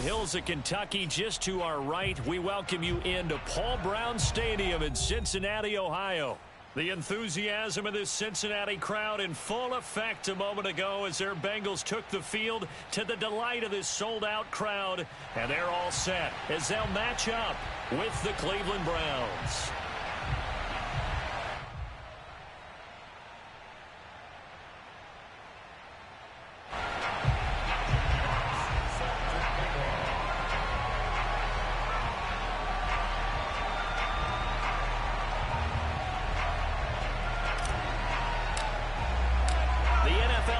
hills of Kentucky, just to our right, we welcome you into Paul Brown Stadium in Cincinnati, Ohio. The enthusiasm of this Cincinnati crowd in full effect a moment ago as their Bengals took the field, to the delight of this sold-out crowd. And they're all set as they'll match up with the Cleveland Browns.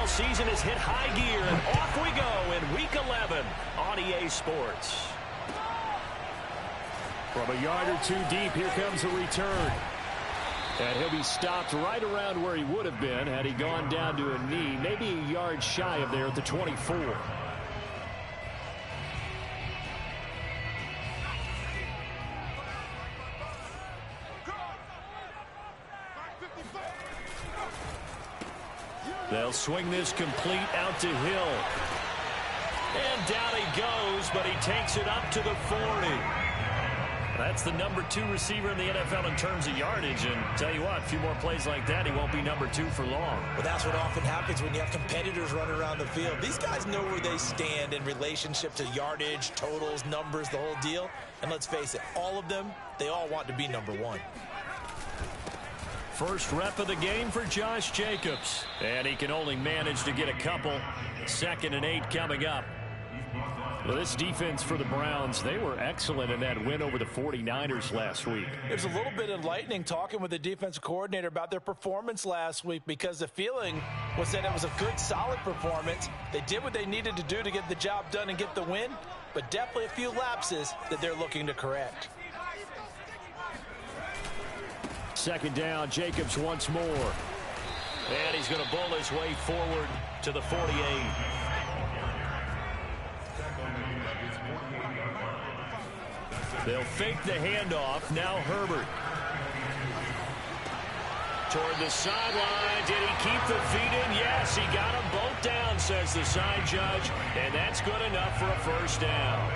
Season has hit high gear, and off we go in Week 11 on EA Sports. From a yard or two deep, here comes a return. And he'll be stopped right around where he would have been had he gone down to a knee, maybe a yard shy of there at the 24. They'll swing this complete out to Hill. And down he goes, but he takes it up to the 40. That's the number 2 receiver in the NFL in terms of yardage. And tell you what, a few more plays like that, he won't be number 2 for long. Well, that's what often happens when you have competitors running around the field. These guys know where they stand in relationship to yardage, totals, numbers, the whole deal. And let's face it, all of them, they all want to be number 1. First rep of the game for Josh Jacobs. And he can only manage to get a couple. 2nd and 8 coming up. Well, this defense for the Browns, they were excellent in that win over the 49ers last week. It was a little bit enlightening talking with the defensive coordinator about their performance last week, because the feeling was that it was a good, solid performance. They did what they needed to do to get the job done and get the win, but definitely a few lapses that they're looking to correct. 2nd down, Jacobs once more. And he's going to bull his way forward to the 48. They'll fake the handoff. Now Herbert. Toward the sideline. Did he keep the feet in? Yes, he got them both down, says the side judge. And that's good enough for a first down.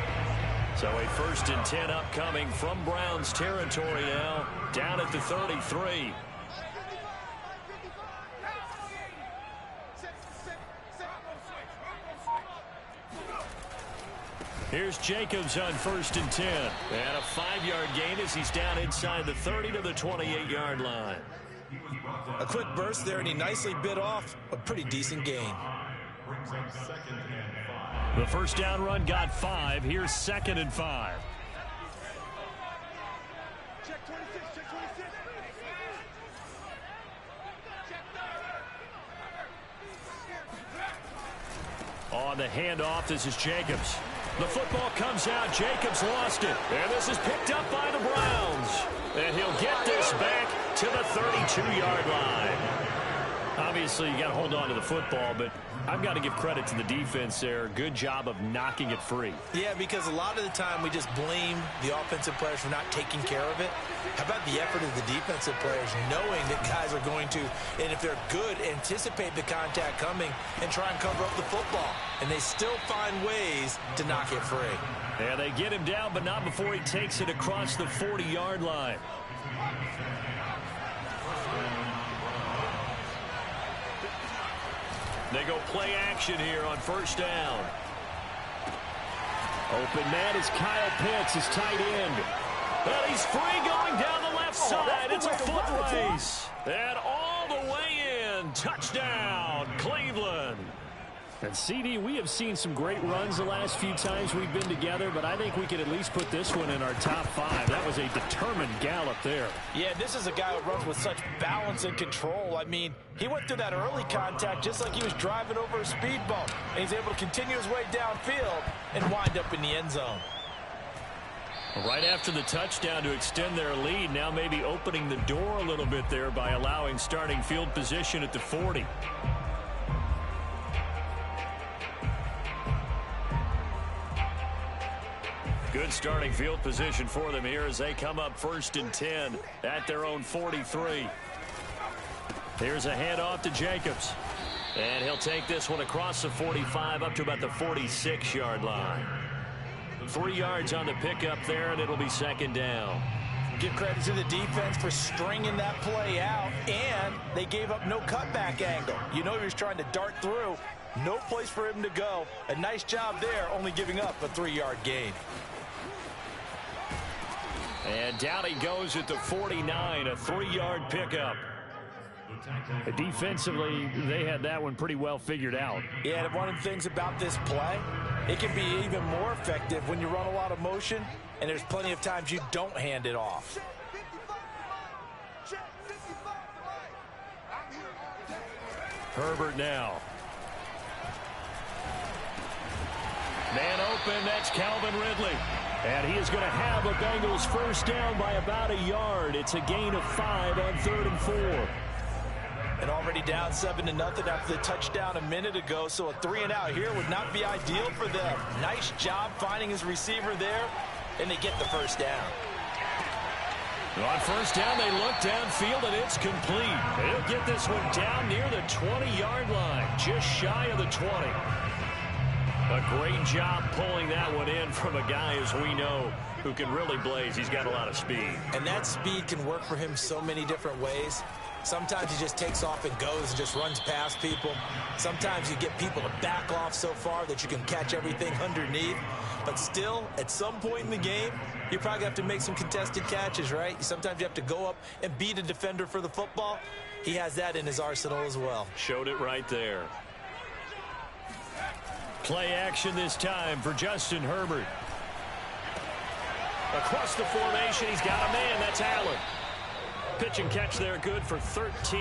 So a 1st and 10 upcoming from Browns territory now, down at the 33. Here's Jacobs on 1st and 10. And a 5-yard gain as he's down inside the 30 to the 28-yard line. A quick burst there, and he nicely bit off a pretty decent gain. The first down run got 5. Here's 2nd and 5. Check 26, check 26. On the handoff, this is Jacobs. The football comes out. Jacobs lost it. And this is picked up by the Browns. And he'll get this back to the 32-yard line. Obviously, you got to hold on to the football, but I've got to give credit to the defense there. Good job of knocking it free. Yeah, because a lot of the time we just blame the offensive players for not taking care of it. How about the effort of the defensive players, knowing that guys are going to, and if they're good, anticipate the contact coming and try and cover up the football. And they still find ways to knock it free. Yeah, they get him down, but not before he takes it across the 40-yard line. They go play action here on 1st down. Open man is Kyle Pitts, his tight end. Well, he's free going down the left side. It's a foot race. And all the way in. Touchdown, Cleveland. And CD, we have seen some great runs the last few times we've been together, but I think we could at least put this one in our top 5. That was a determined gallop there. Yeah, this is a guy who runs with such balance and control. I mean, he went through that early contact just like he was driving over a speed bump. And he's able to continue his way downfield and wind up in the end zone. Right after the touchdown to extend their lead, now maybe opening the door a little bit there by allowing starting field position at the 40. Good starting field position for them here as they come up 1st and 10 at their own 43. Here's a handoff to Jacobs. And he'll take this one across the 45 up to about the 46-yard line. 3 yards on the pickup there, and it'll be second down. Give credit to the defense for stringing that play out, and they gave up no cutback angle. You know he was trying to dart through. No place for him to go. A nice job there, only giving up a 3-yard gain. And down he goes at the 49, a 3-yard pickup. Defensively, they had that one pretty well figured out. Yeah, and one of the things about this play, it can be even more effective when you run a lot of motion, and there's plenty of times you don't hand it off. Herbert now. Man open, that's Calvin Ridley. And he is going to have a Bengals first down by about a yard. It's a gain of 5 on 3rd and 4. And already down 7-0 after the touchdown a minute ago, so a 3-and-out here would not be ideal for them. Nice job finding his receiver there, and they get the first down. On first down, they look downfield, and it's complete. They'll get this one down near the 20-yard line, just shy of the 20. A great job pulling that one in from a guy, as we know, who can really blaze. He's got a lot of speed. And that speed can work for him so many different ways. Sometimes he just takes off and goes and just runs past people. Sometimes you get people to back off so far that you can catch everything underneath. But still, at some point in the game, you probably have to make some contested catches, right? Sometimes you have to go up and beat a defender for the football. He has that in his arsenal as well. Showed it right there. Play action this time for Justin Herbert. Across the formation, he's got a man. That's Allen. Pitch and catch there, good for 13.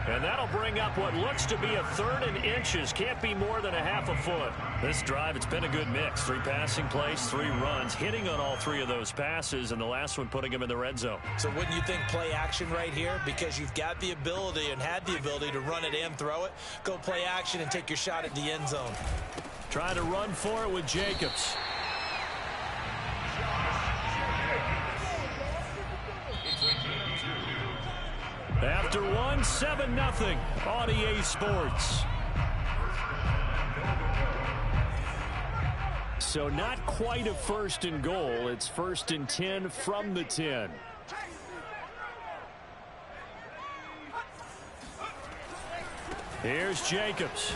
And that'll bring up what looks to be a 3rd and inches. Can't be more than a half a foot. This drive, it's been a good mix. 3 passing plays, 3 runs, hitting on all 3 of those passes, and the last one putting him in the red zone. So wouldn't you think play action right here? Because you've got the ability and had the ability to run it and throw it. Go play action and take your shot at the end zone. Trying to run for it with Jacobs. After one, 7-0 on EA Sports. So not quite a 1st and goal. It's 1st and 10 from the 10. Here's Jacobs.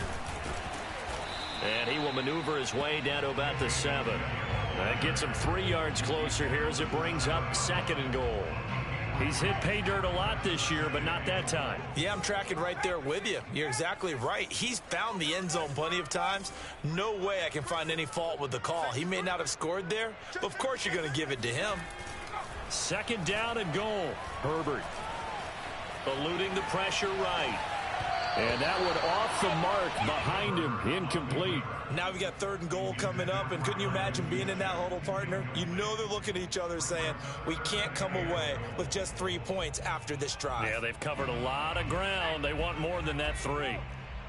And he will maneuver his way down to about the 7. That gets him 3 yards closer here as it brings up 2nd and goal. He's hit pay dirt a lot this year, but not that time. Yeah, I'm tracking right there with you. You're exactly right. He's found the end zone plenty of times. No way I can find any fault with the call. He may not have scored there, but of course you're going to give it to him. 2nd down and goal. Herbert eluding the pressure right. And that one off the mark behind him, incomplete. Now we got 3rd and goal coming up, and couldn't you imagine being in that huddle, partner? You know they're looking at each other saying, we can't come away with just 3 points after this drive. Yeah, they've covered a lot of ground. They want more than that 3.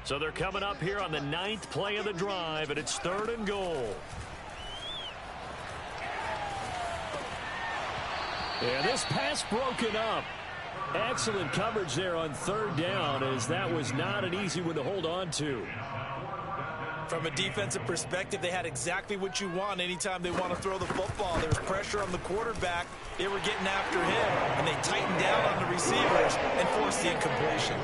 So they're coming up here on the 9th play of the drive, and it's 3rd and goal. And this pass broken up. Excellent coverage there on 3rd down, as that was not an easy one to hold on to. From a defensive perspective, they had exactly what you want anytime they want to throw the football. There was pressure on the quarterback. They were getting after him, and they tightened down on the receivers and forced the incompletion.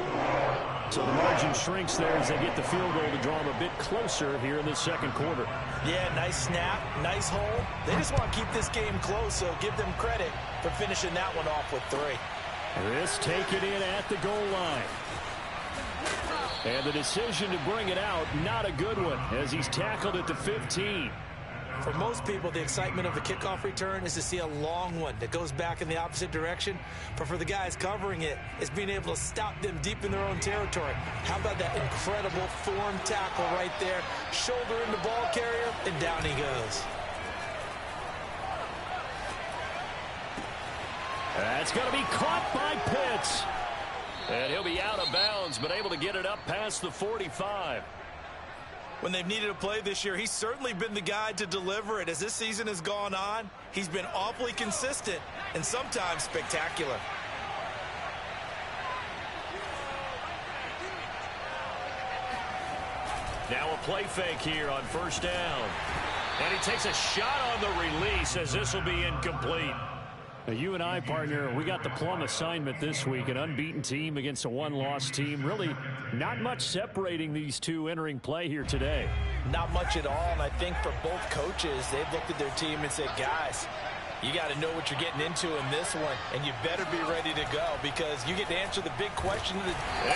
So the margin shrinks there as they get the field goal to draw them a bit closer here in the 2nd quarter. Yeah, nice snap, nice hold. They just want to keep this game close, so give them credit for finishing that one off with 3. This take it in at the goal line. And the decision to bring it out, not a good one, as he's tackled at the 15. For most people, the excitement of a kickoff return is to see a long one that goes back in the opposite direction. But for the guys covering it, it's being able to stop them deep in their own territory. How about that incredible form tackle right there? Shoulder in the ball carrier, and down he goes. That's going to be caught by Pitts. And he'll be out of bounds, but able to get it up past the 45. When they've needed a play this year, he's certainly been the guy to deliver it. As this season has gone on, he's been awfully consistent and sometimes spectacular. Now a play fake here on 1st down. And he takes a shot on the release as this will be incomplete. Now, you and I, partner, we got the plum assignment this week. An unbeaten team against a one-loss team. Really not much separating these two entering play here today. Not much at all, and I think for both coaches, they've looked at their team and said, guys, you got to know what you're getting into in this one, and you better be ready to go because you get to answer the big question. And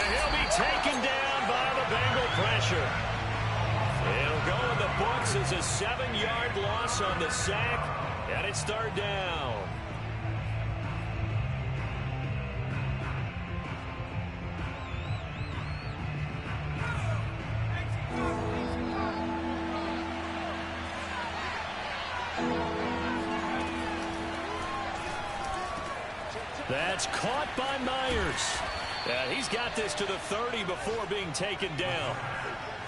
he'll be taken down by the Bengal pressure. It'll go in the books as a 7-yard loss on the sack, and it's third down. That's caught by Myers. He's got this to the 30 before being taken down.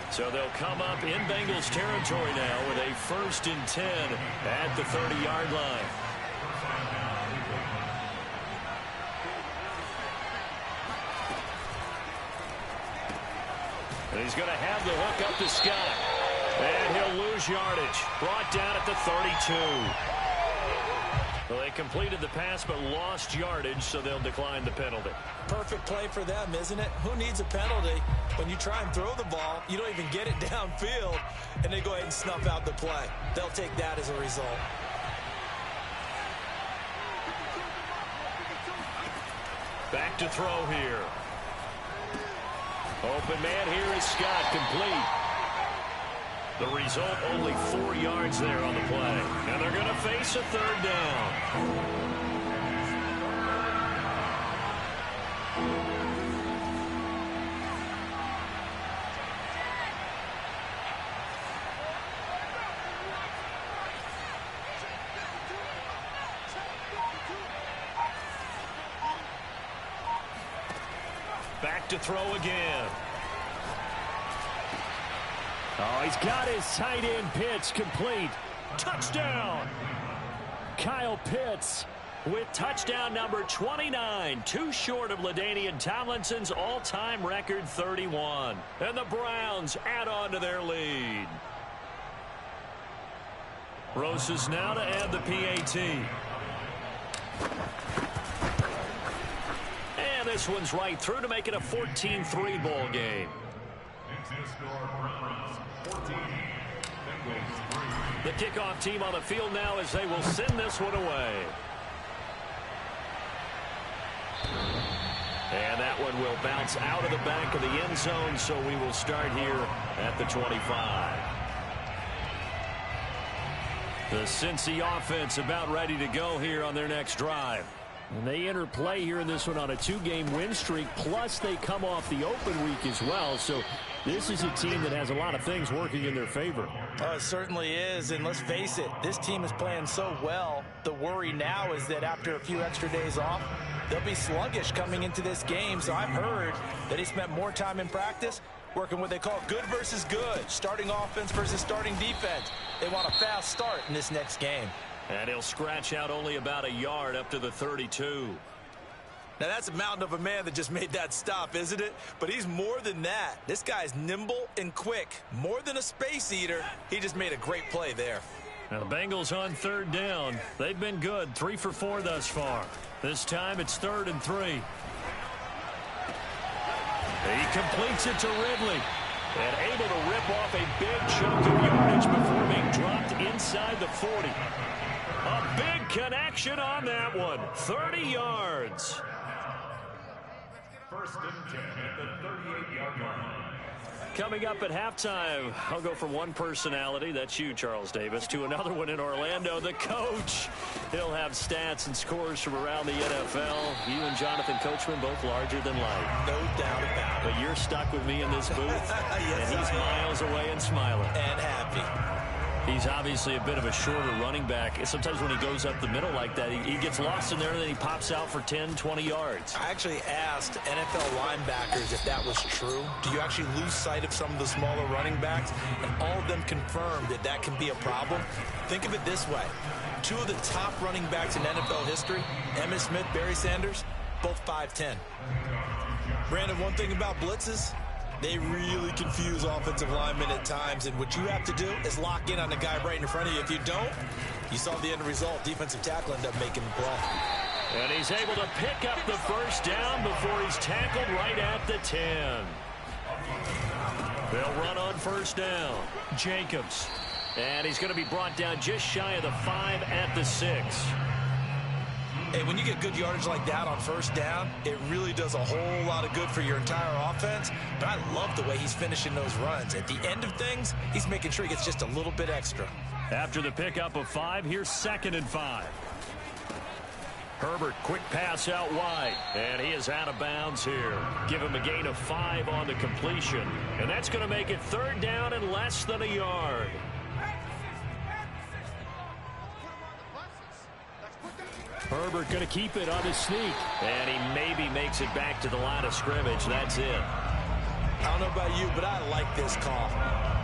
So they'll come up in Bengals territory now with a 1st and 10 at the 30-yard line. And he's going to have the hook up to Scott. And he'll lose yardage. Brought down at the 32. Well, they completed the pass but lost yardage, so they'll decline the penalty. Perfect play for them, isn't it? Who needs a penalty? When you try and throw the ball, you don't even get it downfield, and they go ahead and snuff out the play. They'll take that as a result. Back to throw here. Open man here is Scott, complete. The result, only 4 yards there on the play. And they're going to face a third down. Back to throw again. Oh, he's got his tight end Pitts complete. Touchdown! Kyle Pitts with touchdown number 29. Too short of LaDainian Tomlinson's all-time record 31. And the Browns add on to their lead. Rosas now to add the PAT. And this one's right through to make it a 14-3 ball game. The kickoff team on the field now as they will send this one away. And that one will bounce out of the back of the end zone, so we will start here at the 25. The Cincy offense about ready to go here on their next drive. And they enter play here in this one on a 2-game win streak, plus they come off the open week as well. So this is a team that has a lot of things working in their favor. It certainly is, and let's face it, this team is playing so well. The worry now is that after a few extra days off, they'll be sluggish coming into this game. So I've heard that he spent more time in practice working what they call good versus good, starting offense versus starting defense. They want a fast start in this next game. And he'll scratch out only about a yard up to the 32. Now, that's a mountain of a man that just made that stop, isn't it? But he's more than that. This guy's nimble and quick. More than a space eater. He just made a great play there. Now, the Bengals on third down. They've been good. 3 for 4 thus far. This time it's 3rd and 3. He completes it to Ridley. And able to rip off a big chunk of yardage before being dropped inside the 40. A big connection on that one. 30 yards. 1st and 10 at the 38-yard line. Coming up at halftime, I'll go from one personality, that's you, Charles Davis, to another one in Orlando, the coach. He'll have stats and scores from around the NFL. You and Jonathan Coachman, both larger than life. No doubt about it. But you're stuck with me in this booth, yes, and he's miles away and smiling. And happy. He's obviously a bit of a shorter running back. Sometimes when he goes up the middle like that, he gets lost in there, and then he pops out for 10, 20 yards. I actually asked NFL linebackers if that was true. Do you actually lose sight of some of the smaller running backs? And all of them confirmed that that can be a problem. Think of it this way. 2 of the top running backs in NFL history, Emmitt Smith, Barry Sanders, both 5'10". Brandon, one thing about blitzes, They really confuse offensive linemen at times, and what you have to do is lock in on the guy right in front of you. If you don't, you saw the end result. Defensive tackle ended up making the play. And he's able to pick up the first down before he's tackled right at the 10. They'll run on first down. Jacobs. And he's going to be brought down just shy of the 5 at the 6. Hey, when you get good yardage like that on first down, it really does a whole lot of good for your entire offense. But I love the way he's finishing those runs. At the end of things, he's making sure he gets just a little bit extra. After the pickup of 5, here's 2nd and 5. Herbert, quick pass out wide, and he is out of bounds here. Give him a gain of 5 on the completion, and that's going to make it 3rd down and less than a yard. Herbert going to keep it on his sneak, and he maybe makes it back to the line of scrimmage. That's it. I don't know about you, but I like this call.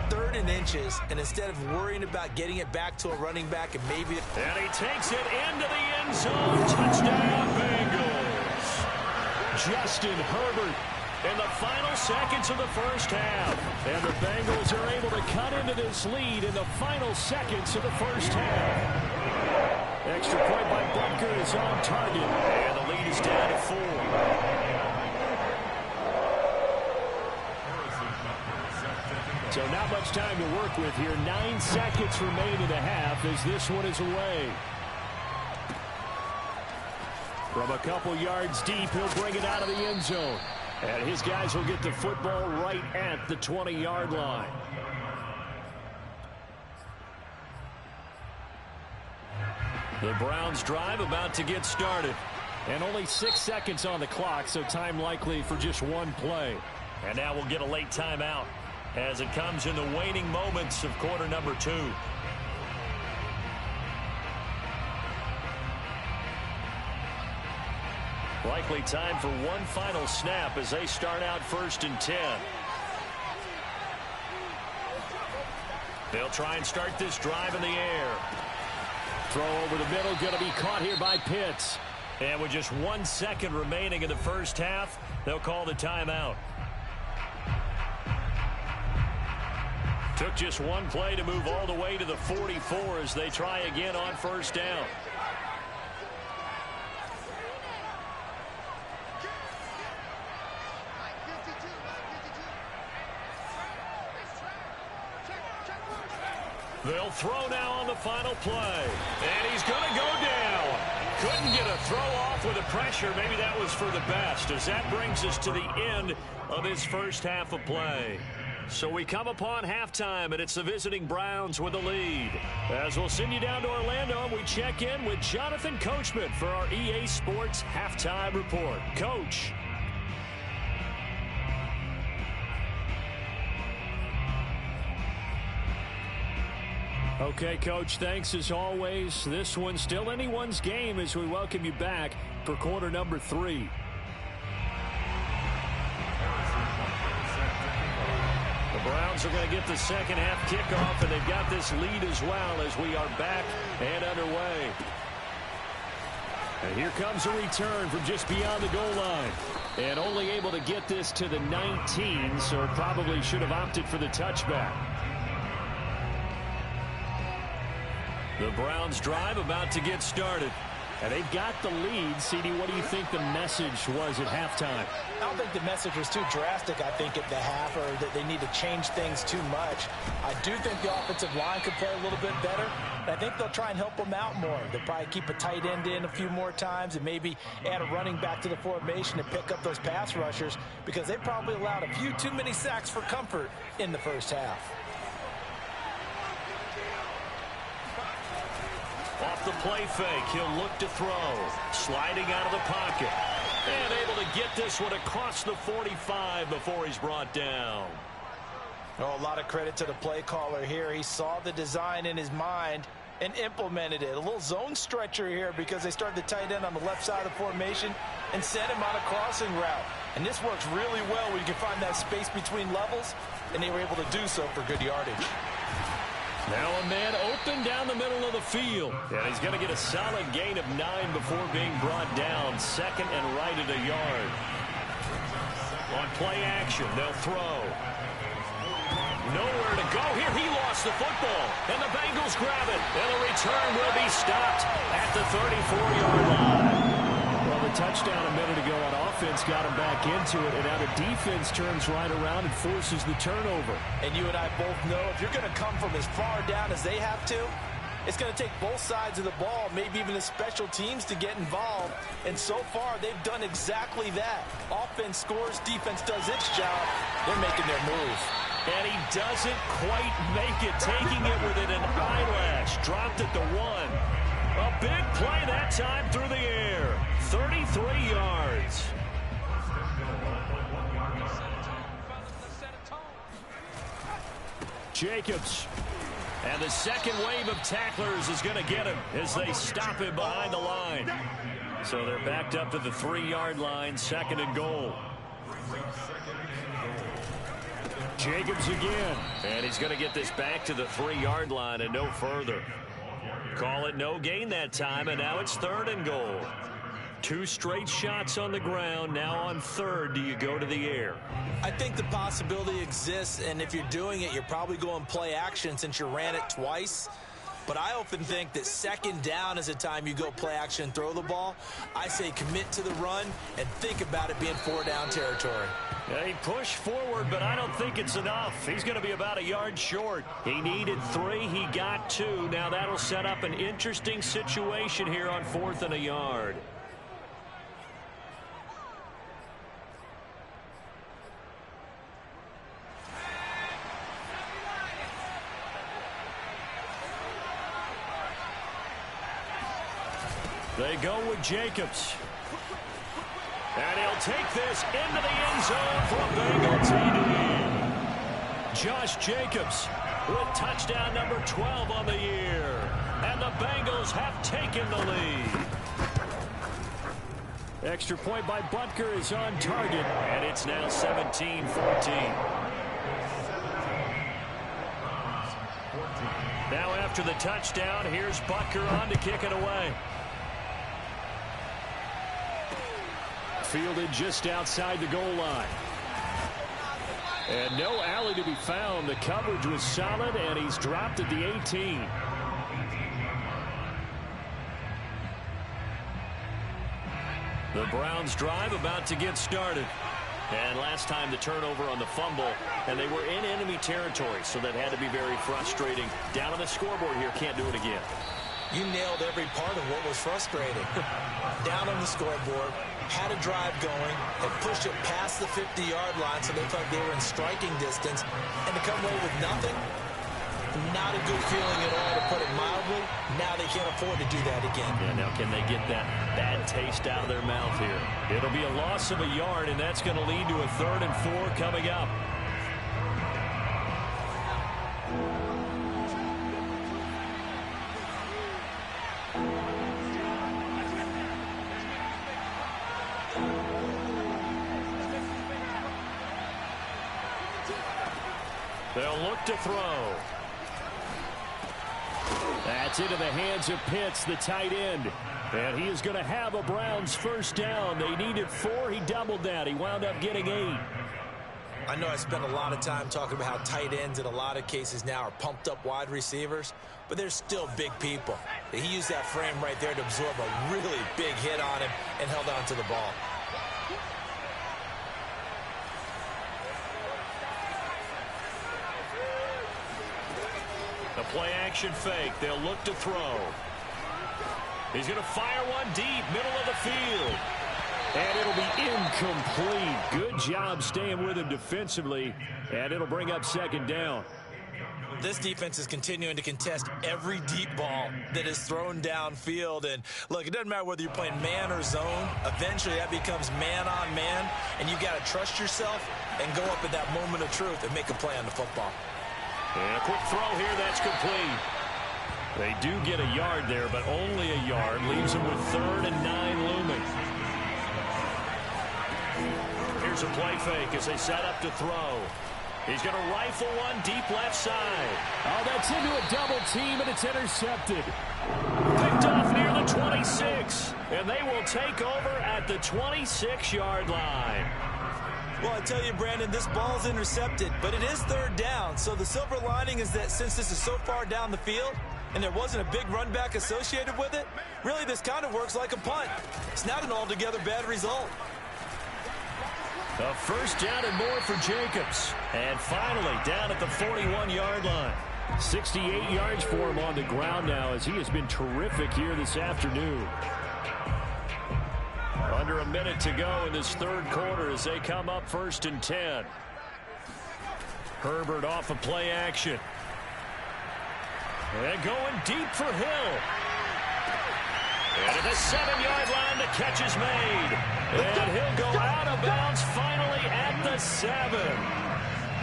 3rd and inches, and instead of worrying about getting it back to a running back and maybe... And he takes it into the end zone. Touchdown, Bengals. Justin Herbert in the final seconds of the first half. And the Bengals are able to cut into this lead in the final seconds of the first half. Extra point by Butker is on target. And the lead is down to 4. So not much time to work with here. 9 seconds remain in the half as this one is away. From a couple yards deep, he'll bring it out of the end zone. And his guys will get the football right at the 20-yard line. The Browns drive about to get started. And only 6 seconds on the clock, so time likely for just one play. And now we'll get a late timeout as it comes in the waning moments of quarter number 2. Likely time for one final snap as they start out 1st and 10. They'll try and start this drive in the air. Throw over the middle, going to be caught here by Pitts. And with just 1 second remaining in the first half, they'll call the timeout. Took just one play to move all the way to the 44 as they try again on first down. They'll throw now on the final play. And he's going to go down. Couldn't get a throw off with the pressure. Maybe that was for the best, as that brings us to the end of his first half of play. So we come upon halftime, and it's the visiting Browns with the lead. As we'll send you down to Orlando, we check in with Jonathan Coachman for our EA Sports Halftime Report. Coach. Okay, Coach, thanks as always. This one's still anyone's game as we welcome you back for quarter number 3. The Browns are going to get the second half kickoff, and they've got this lead as well as we are back and underway. And here comes a return from just beyond the goal line. And only able to get this to the 19, so probably should have opted for the touchback. The Browns drive about to get started. And they've got the lead. CD, what do you think the message was at halftime? I don't think the message was too drastic, I think, at the half, or that they need to change things too much. I do think the offensive line could play a little bit better. And I think they'll try and help them out more. They'll probably keep a tight end in a few more times and maybe add a running back to the formation and pick up those pass rushers, because they probably allowed a few too many sacks for comfort in the first half. Off the play fake, he'll look to throw. Sliding out of the pocket. And able to get this one across the 45 before he's brought down. Oh, a lot of credit to the play caller here. He saw the design in his mind and implemented it. A little zone stretcher here because they started the tight end on the left side of the formation and sent him on a crossing route. And this works really well when you can find that space between levels, and they were able to do so for good yardage. Now a man open down the middle of the field. And he's going to get a solid gain of 9 before being brought down. Second and right at a yard. On Play action. They'll throw. Nowhere to go here. He lost the football. And the Bengals grab it. And the return will be stopped at the 34-yard line. Well, the touchdown a minute ago on offense got him back into it. And now the defense turns right around and forces the turnover. And you and I both know if you're going to come from as far down as they have to, it's going to take both sides of the ball, maybe even the special teams, to get involved. And so far, they've done exactly that. Offense scores, defense does its job. They're making their move. And he doesn't quite make it, taking it within an eyelash. Dropped at the 1. A big play that time through the air. 33 yards. Jacobs. And the second wave of tacklers is going to get him as they stop him behind the line. So they're backed up to the 3-yard line, 2nd and goal. Jacobs again. And he's going to get this back to the 3-yard line and no further. Call it no gain that time, and now it's 3rd and goal. 2 straight shots on the ground. Now on 3rd, do you go to the air? I think the possibility exists, and if you're doing it, you're probably going play action since you ran it twice. But I often think that 2nd down is the time you go play action and throw the ball. I say commit to the run and think about it being 4-down territory. Yeah, he pushed forward, but I don't think it's enough. He's going to be about a yard short. He needed 3. He got 2. Now that'll set up an interesting situation here on 4th and a yard. They go with Jacobs. And he'll take this into the end zone for a Bengal TD. Josh Jacobs with touchdown number 12 on the year. And the Bengals have taken the lead. Extra point by Butker is on target. And it's now 17-14. Now after the touchdown, here's Butker on to kick it away. Fielded just outside the goal line. And no alley to be found. The coverage was solid, and he's dropped at the 18. The Browns drive about to get started. And last time the turnover on the fumble, and they were in enemy territory, so that had to be very frustrating. Down on the scoreboard here, can't do it again. You nailed every part of what was frustrating. Down on the scoreboard, had a drive going, and pushed it past the 50-yard line so they thought they were in striking distance, and to come away with nothing, not a good feeling at all, to put it mildly. Now they can't afford to do that again. Yeah, now can they get that bad taste out of their mouth here? It'll be a loss of a yard, and that's going to lead to a 3rd and 4 coming up. They'll look to throw. That's into the hands of Pitts, the tight end. And he is going to have a Browns 1st down. They needed 4. He doubled that. He wound up getting 8. I know I spent a lot of time talking about how tight ends in a lot of cases now are pumped up wide receivers, but they're still big people. He used that frame right there to absorb a really big hit on him and held on to the ball. The play-action fake. They'll look to throw. He's going to fire one deep, middle of the field. And it'll be incomplete. Good job staying with him defensively. And it'll bring up 2nd down. This defense is continuing to contest every deep ball that is thrown downfield. And, look, it doesn't matter whether you're playing man or zone. Eventually, that becomes man-on-man. And you got to trust yourself and go up at that moment of truth and make a play on the football. And a quick throw here, that's complete. They do get a yard there, but only a yard. Leaves them with 3rd and 9 looming. Here's a play fake as they set up to throw. He's going to rifle one deep left side. Oh, that's into a double team, and it's intercepted. Picked off near the 26, and they will take over at the 26-yard line. Well, I tell you, Brandon, this ball's intercepted, but it is third down. So the silver lining is that since this is so far down the field and there wasn't a big run back associated with it, really this kind of works like a punt. It's not an altogether bad result. A first down and more for Jacobs. And finally down at the 41-yard line. 68 yards for him on the ground now as he has been terrific here this afternoon. Under a minute to go in this third quarter as they come up 1st and 10. Herbert off of play action. And going deep for Hill. And at the 7-yard line, the catch is made. And he'll go out of bounds finally at the 7.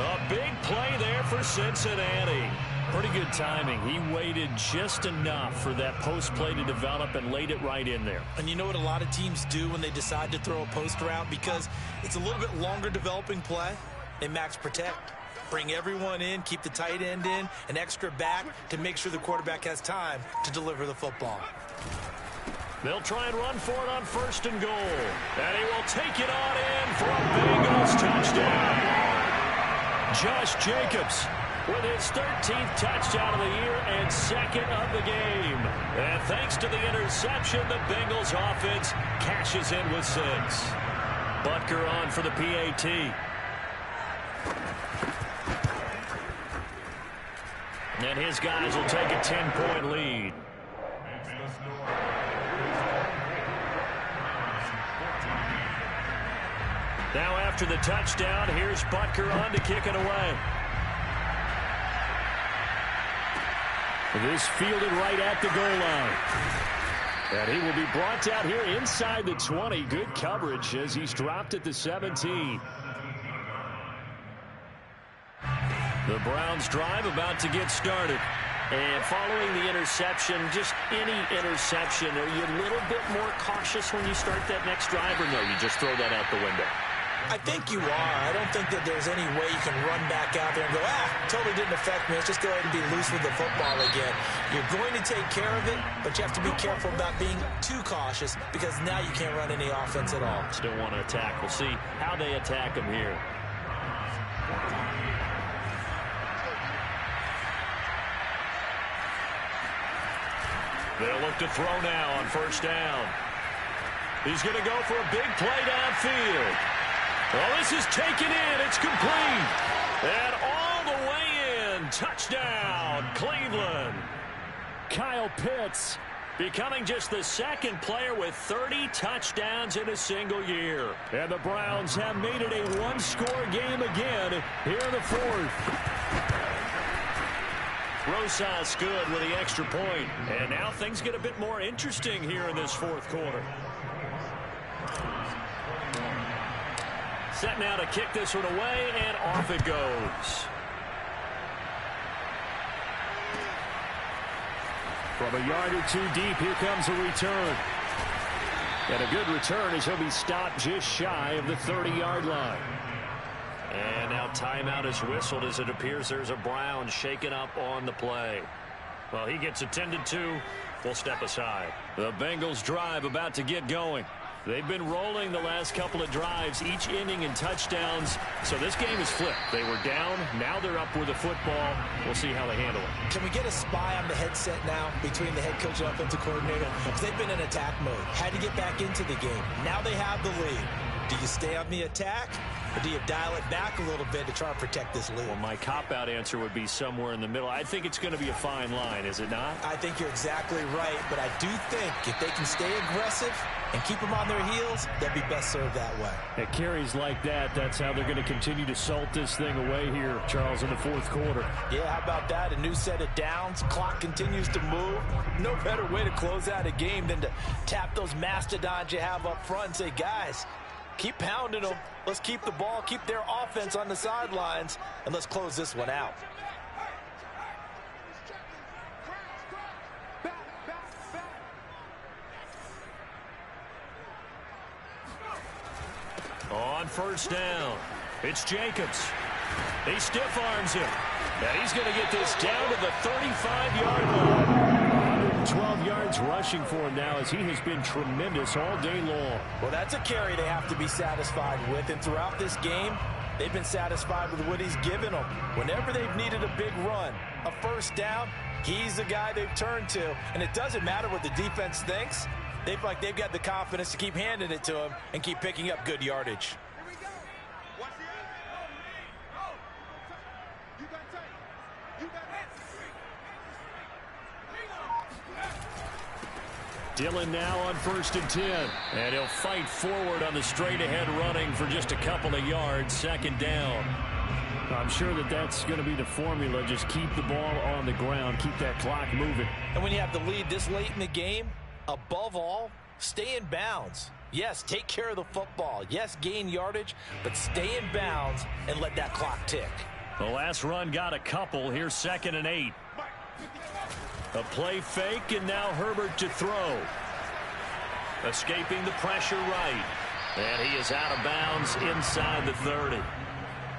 A big play there for Cincinnati. Pretty good timing. He waited just enough for that post play to develop and laid it right in there. And you know what a lot of teams do when they decide to throw a post route? Because it's a little bit longer developing play, they max protect. Bring everyone in, keep the tight end in, an extra back to make sure the quarterback has time to deliver the football. They'll try and run for it on 1st and goal. And he will take it on in for a Bengals touchdown. Josh Jacobs with his 13th touchdown of the year and 2nd of the game. And thanks to the interception, the Bengals offense cashes in with 6. Butker on for the PAT. And his guys will take a 10-point lead. Now after the touchdown, here's Butker on to kick it away. This fielded right at the goal line. And he will be brought down here inside the 20. Good coverage as he's dropped at the 17. The Browns drive about to get started. And following the interception, just any interception, are you a little bit more cautious when you start that next drive, or no, you just throw that out the window? I think you are. I don't think that there's any way you can run back out there and go, totally didn't affect me. Let's just go ahead and be loose with the football again. You're going to take care of it, but you have to be careful about being too cautious because now you can't run any offense at all. Still want to attack. We'll see how they attack him here. They'll look to throw now on 1st down. He's going to go for a big play downfield. Well, this is taken in. It's complete. And all the way in. Touchdown, Cleveland. Kyle Pitts becoming just the 2nd player with 30 touchdowns in a single year. And the Browns have made it a one-score game again here in the 4th. Rosas good with the extra point. And now things get a bit more interesting here in this 4th quarter. Set now to kick this one away, and off it goes. From a yard or 2 deep, here comes a return. And a good return as he'll be stopped just shy of the 30-yard line. And now timeout is whistled as it appears there's a Brown shaken up on the play. Well, he gets attended to. We'll step aside. The Bengals drive about to get going. They've been rolling the last couple of drives, each inning in touchdowns. So this game is flipped. They were down. Now they're up with the football. We'll see how they handle it. Can we get a spy on the headset now between the head coach and offensive coordinator? Because they've been in attack mode. Had to get back into the game. Now they have the lead. Do you stay on the attack, or do you dial it back a little bit to try and protect this lead? Well, my cop-out answer would be somewhere in the middle. I think it's going to be a fine line, is it not? I think you're exactly right, but I do think if they can stay aggressive and keep them on their heels, they'll be best served that way. At carries like that, that's how they're going to continue to salt this thing away here, Charles, in the 4th quarter. Yeah, how about that? A new set of downs. Clock continues to move. No better way to close out a game than to tap those mastodons you have up front and say, guys, keep pounding them. Let's keep the ball, keep their offense on the sidelines, and let's close this one out. On 1st down, it's Jacobs. He stiff arms him. And he's going to get this down to the 35-yard line. 12 yards rushing for him now as he has been tremendous all day long. Well, that's a carry they have to be satisfied with. And throughout this game, they've been satisfied with what he's given them. Whenever they've needed a big run, a first down, he's the guy they've turned to. And it doesn't matter what the defense thinks. They've got the confidence to keep handing it to him and keep picking up good yardage. Dillon now on 1st and 10. And he'll fight forward on the straight-ahead running for just a couple of yards, 2nd down. I'm sure that's going to be the formula. Just keep the ball on the ground. Keep that clock moving. And when you have the lead this late in the game, above all, stay in bounds. Yes, take care of the football. Yes, gain yardage, but stay in bounds and let that clock tick. The last run got a couple. Here's 2nd and 8. A play fake, and now Herbert to throw. Escaping the pressure right. And he is out of bounds inside the 30.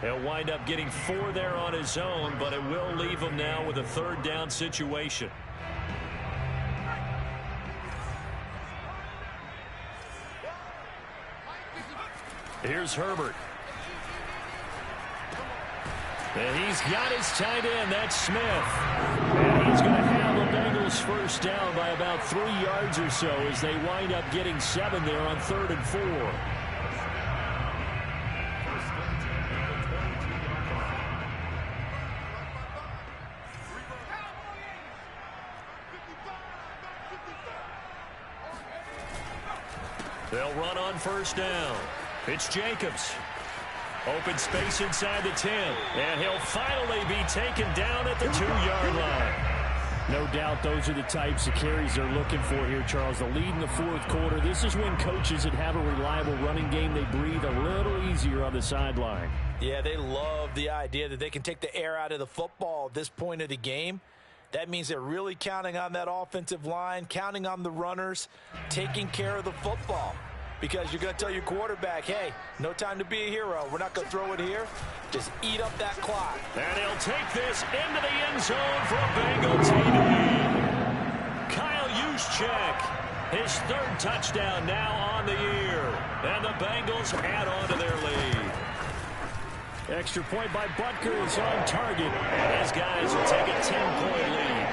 He'll wind up getting 4 there on his own, but it will leave him now with a 3rd down situation. Here's Herbert. And he's got his tight end. That's Smith. And he's going to have the Bengals first down by about 3 yards or so as they wind up getting 7 there on 3rd and 4. They'll run on 1st down. It's Jacobs. Open space inside the 10. And he'll finally be taken down at the 2-yard line. No doubt those are the types of carries they're looking for here, Charles. The lead in the 4th quarter. This is when coaches that have a reliable running game, they breathe a little easier on the sideline. Yeah, they love the idea that they can take the air out of the football at this point of the game. That means they're really counting on that offensive line, counting on the runners, taking care of the football. Because you're going to tell your quarterback, hey, no time to be a hero. We're not going to throw it here. Just eat up that clock. And he'll take this into the end zone for a Bengal TD. Kyle Juszczyk, his 3rd touchdown now on the year. And the Bengals add on to their lead. Extra point by Butker is on target. And his guys will take a 10-point lead.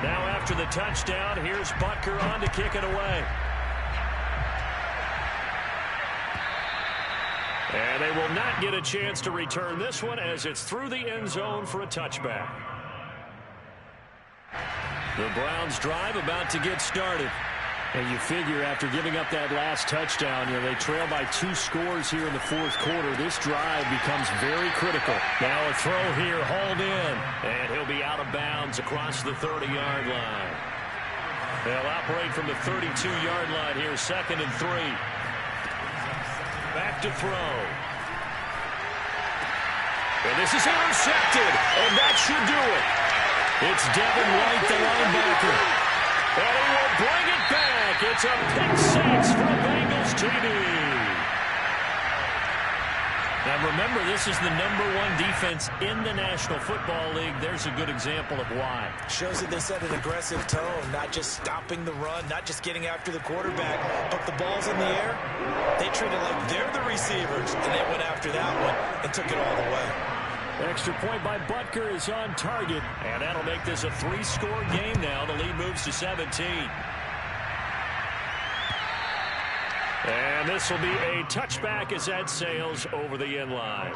Now after the touchdown, here's Butker on to kick it away. And they will not get a chance to return this one as it's through the end zone for a touchback. The Browns drive about to get started. And you figure after giving up that last touchdown, they trail by 2 scores here in the 4th quarter. This drive becomes very critical. Now a throw here, hauled in. And he'll be out of bounds across the 30-yard line. They'll operate from the 32-yard line here, 2nd and 3. Back to throw. And this is intercepted. And that should do it. It's Devin White, the linebacker. And he will bring it back. It's a pick 6 for a Bengals TD. Now remember, this is the #1 defense in the National Football League. There's a good example of why. Shows that they set an aggressive tone, not just stopping the run, not just getting after the quarterback, but the ball's in the air. They treat it like they're the receivers, and they went after that one and took it all the way. Extra point by Butker is on target. And that'll make this a 3-score game now. The lead moves to 17. And this will be a touchback as that sails over the end line.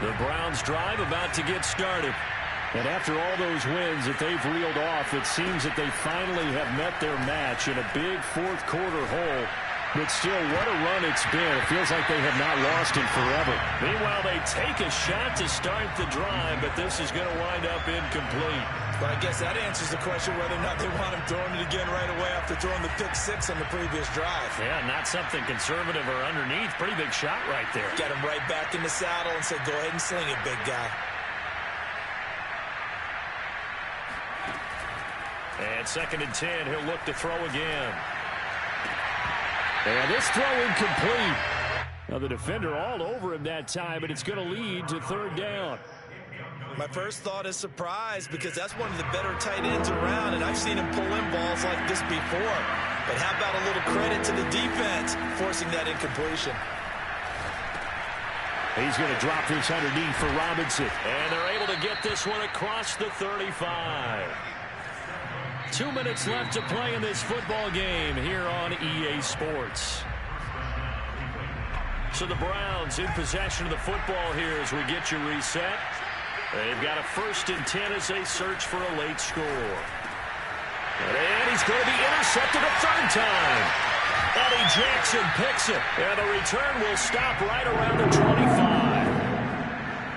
The Browns drive about to get started. And after all those wins that they've reeled off, it seems that they finally have met their match in a big 4th quarter hole. But still, what a run it's been. It feels like they have not lost in forever. Meanwhile, they take a shot to start the drive, but this is going to wind up incomplete. But I guess that answers the question whether or not they want him throwing it again right away after throwing the pick 6 on the previous drive. Yeah, not something conservative or underneath. Pretty big shot right there. Get him right back in the saddle and say, go ahead and sling it, big guy. And 2nd and 10, he'll look to throw again. And this throw incomplete. Now the defender all over him that time, but it's going to lead to third down. My first thought is surprise because that's one of the better tight ends around, and I've seen him pull in balls like this before. But how about a little credit to the defense forcing that incompletion? He's going to drop this underneath for Robinson. And they're able to get this one across the 35. 2 minutes left to play in this football game here on EA Sports. So the Browns in possession of the football here as we get you reset. They've got a 1st and 10 as they search for a late score. And he's going to be intercepted a third time. Eddie Jackson picks it. And the return will stop right around the 25.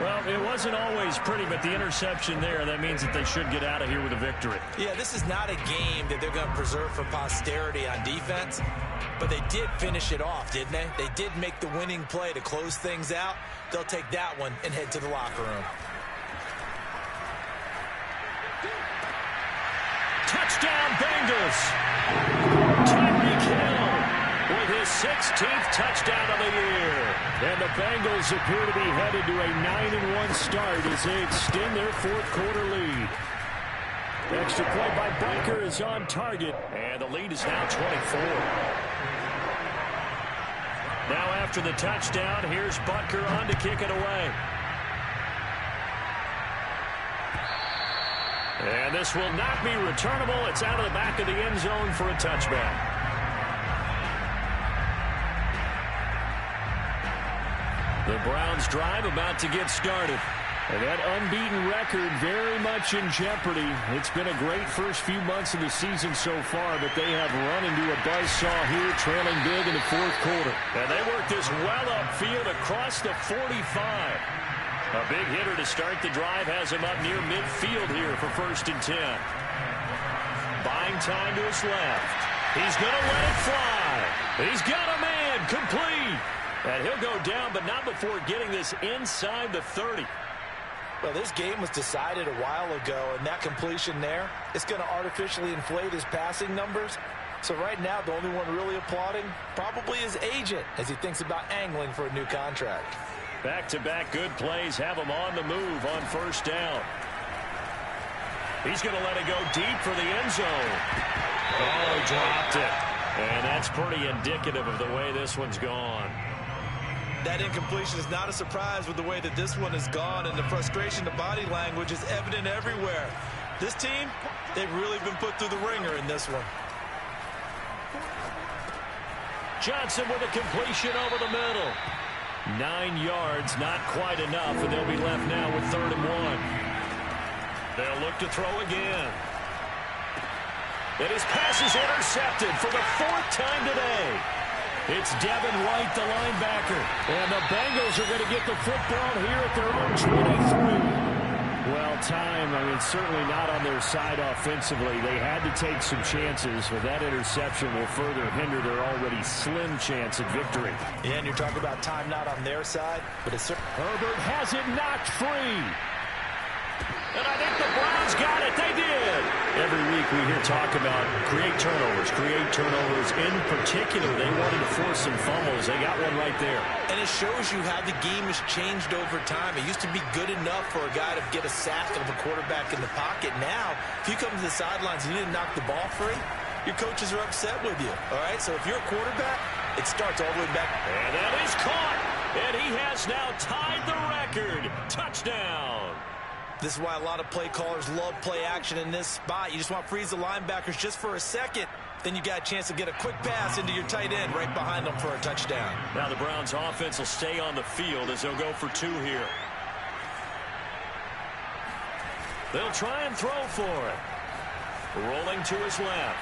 Well, it wasn't always pretty, but the interception there, that means that they should get out of here with a victory. Yeah, this is not a game that they're going to preserve for posterity on defense, but they did finish it off, didn't they? They did make the winning play to close things out. They'll take that one and head to the locker room. Touchdown, Bengals. Tyreek Hill with his 16th touchdown of the year. And the Bengals appear to be headed to a 9-1 start as they extend their fourth-quarter lead. Extra point by Butker is on target. And the lead is now 24. Now after the touchdown, here's Butker on to kick it away. And this will not be returnable. It's out of the back of the end zone for a touchback. The Browns drive about to get started. And that unbeaten record very much in jeopardy. It's been a great first few months of the season so far, but they have run into a buzzsaw here, trailing big in the fourth quarter. And they work this well upfield across the 45. A big hitter to start the drive has him up near midfield here for 1st and 10. Buying time to his left. He's going to let it fly. He's got a man complete. And he'll go down, but not before getting this inside the 30. Well, this game was decided a while ago, and that completion there, it's going to artificially inflate his passing numbers. So right now, the only one really applauding probably his agent as he thinks about angling for a new contract. Back-to-back good plays have him on the move on 1st down. He's going to let it go deep for the end zone. Oh, he dropped it. And that's pretty indicative of the way this one's gone. That incompletion is not a surprise with the way that this one has gone, and the frustration, the body language is evident everywhere. This team, they've really been put through the ringer in this one. Johnson with a completion over the middle. 9 yards, not quite enough, and they'll be left now with 3rd and 1. They'll look to throw again. And his pass is intercepted for the 4th time today. It's Devin White, the linebacker. And the Bengals are going to get the football here at their own 23. Well, time, certainly not on their side offensively. They had to take some chances, but that interception will further hinder their already slim chance at victory. Yeah, and you're talking about time not on their side, but it's Herbert has it knocked free. And I think the Browns got it. They did. Every week we hear talk about create turnovers. In particular, they wanted to force some fumbles. They got one right there. And it shows you how the game has changed over time. It used to be good enough for a guy to get a sack of a quarterback in the pocket. Now, if you come to the sidelines and you didn't knock the ball free, your coaches are upset with you. All right, so if you're a quarterback, it starts all the way back. And that is caught. And he has now tied the record. Touchdown. This is why a lot of play callers love play action in this spot. You just want to freeze the linebackers just for a second. Then you got a chance to get a quick pass into your tight end right behind them for a touchdown. Now the Browns offense will stay on the field as they'll go for 2 here. They'll try and throw for it. Rolling to his left.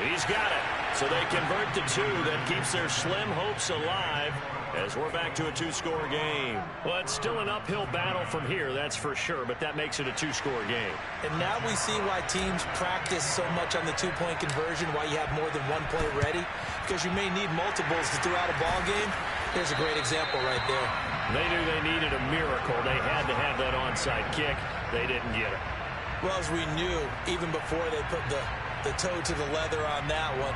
He's got it. So they convert the 2. That keeps their slim hopes alive as we're back to a 2-score game. Well, it's still an uphill battle from here, that's for sure, but that makes it a 2-score game. And now we see why teams practice so much on the 2-point conversion, why you have more than one play ready, because you may need multiples throughout a ball game. Here's a great example right there. They knew they needed a miracle. They had to have that onside kick. They didn't get it. Well, as we knew, even before they put the toe to the leather on that one,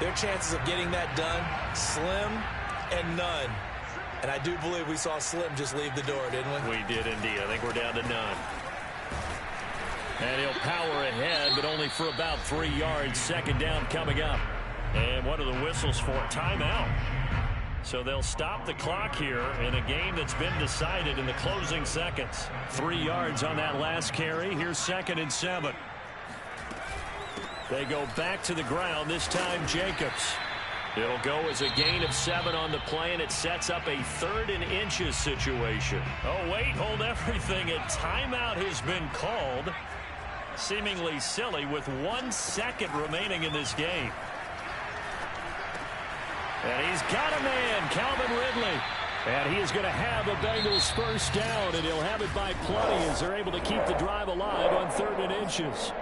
Their chances of getting that done, slim and none. And I do believe we saw Slim just leave the door, didn't we? We did indeed. I think we're down to none. And he'll power ahead, but only for about 3 yards. Second down coming up. And what are the whistles for? Timeout. So they'll stop the clock here in a game that's been decided in the closing seconds. 3 yards on that last carry. Here's 2nd and 7. They go back to the ground, this time Jacobs. It'll go as a gain of 7 on the play, and it sets up a 3rd and inches situation. Oh, wait, hold everything. A timeout has been called. Seemingly silly with 1 second remaining in this game. And he's got a man, Calvin Ridley. And he is going to have the Bengals first down, and he'll have it by plenty as they're able to keep the drive alive on 3rd and inches.